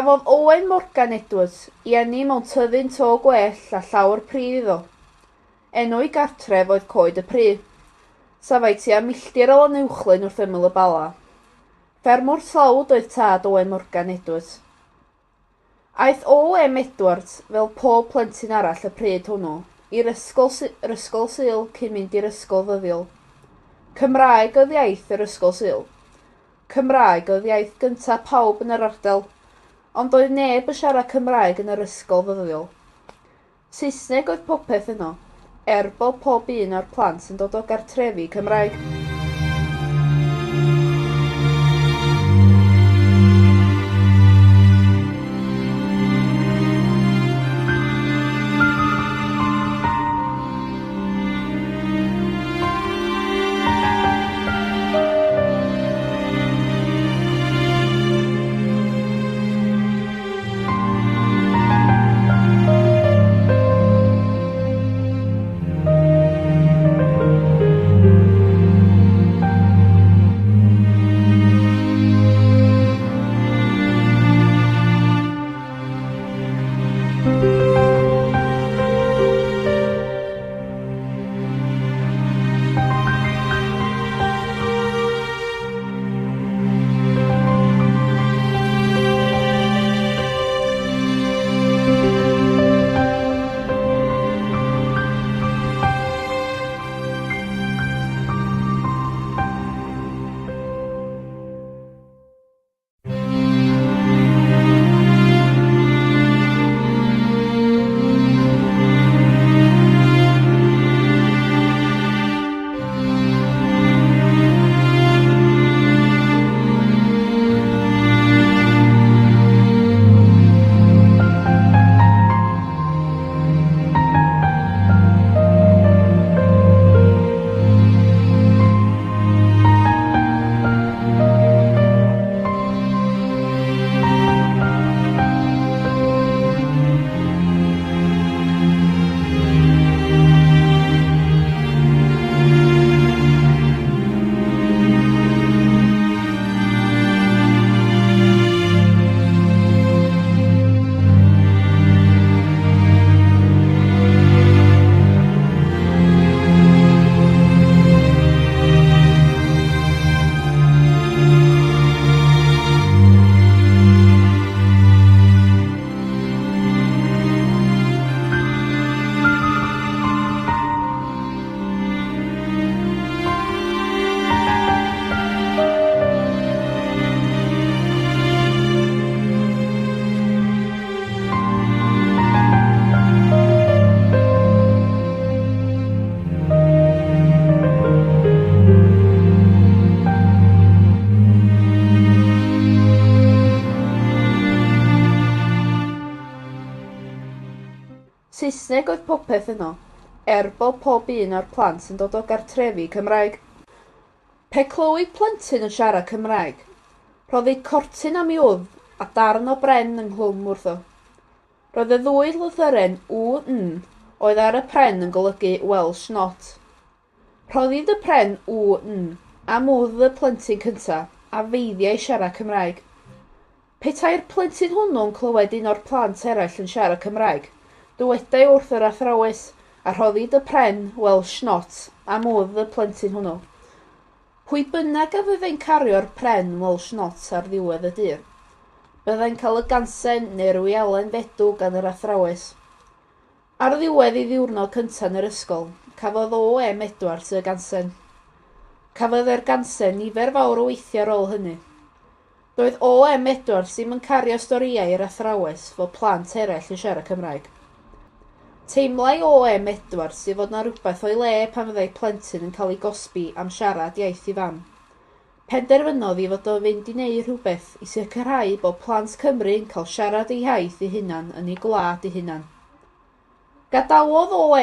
Cafodd O.M.Edwards I eni mewn tyddyn to gwell a llawr prif iddo. Enw I gartref oedd Coed y Prif. Safai tua milltir o lan uwchlyn wrth ymyl y bala. Ffermwr tlawd oedd tad O.M.Edwards. Aeth O.M.Edwards fel pob plentyn arall y pryd hwnnw i'r ysgol Sul cyn mynd i'r ysgol ddyddiol. Cymraeg oedd iaith yr ysgol Sul. Cymraeg oedd iaith gyntaf pawb yn yr ardal, ond doedd neb yn siarad Cymraeg yn yr ysgol ddyddiol. Saesneg oedd popeth yno, bod pob un o'r plant yn dod o gartrefi Cymraeg. Saesneg oedd popeth yno, bod pob un o'r plant yn dod o gartrefi Cymraeg. Pe clywyd plentyn yn siarad Cymraeg, roedd ei cortyn am ei wddf a darn o bren ynghlwm wrtho. Roedd y ddwy lythyren U-N oedd ar y pren yn golygu Welsh not. Rhoddid y pren U-N am wddf y plentyn cyntaf a feiddiau siarad Cymraeg. Petai'r plentyn hwnnw'n clywed un o'r plant eraill yn siarad Cymraeg, dywedai wrth yr athrawes a rhoddid y pren Welsh not am wddf y plentyn hwnnw. Pwy bynnag a fyddai'n cario'r pren Welsh not ar ddiwedd y dydd, byddai'n cael y gansen neu'r wialen fedw gan yr athrawes. Ar ddiwedd ei ddiwrnod cyntaf yn yr ysgol, cafodd O.M.Edwards y gansen. Cafodd e'r gansen nifer fawr o weithiau ar ôl hynny. Doedd O.M.Edwards ddim yn cario storïau i'r athrawes fod plant eraill yn siarad Cymraeg. Teimlai O.M.Edwards i fod na rhywbeth o'i le pan fyddai plentyn yn cael ei gosbi am siarad iaith ei fam. Penderfynodd i fod o fynd i wneud rhywbeth i sicrhau bod plant Cymru yn cael siarad eu iaith eu hunan yn eu gwlad eu hunan. Gadawodd O.M.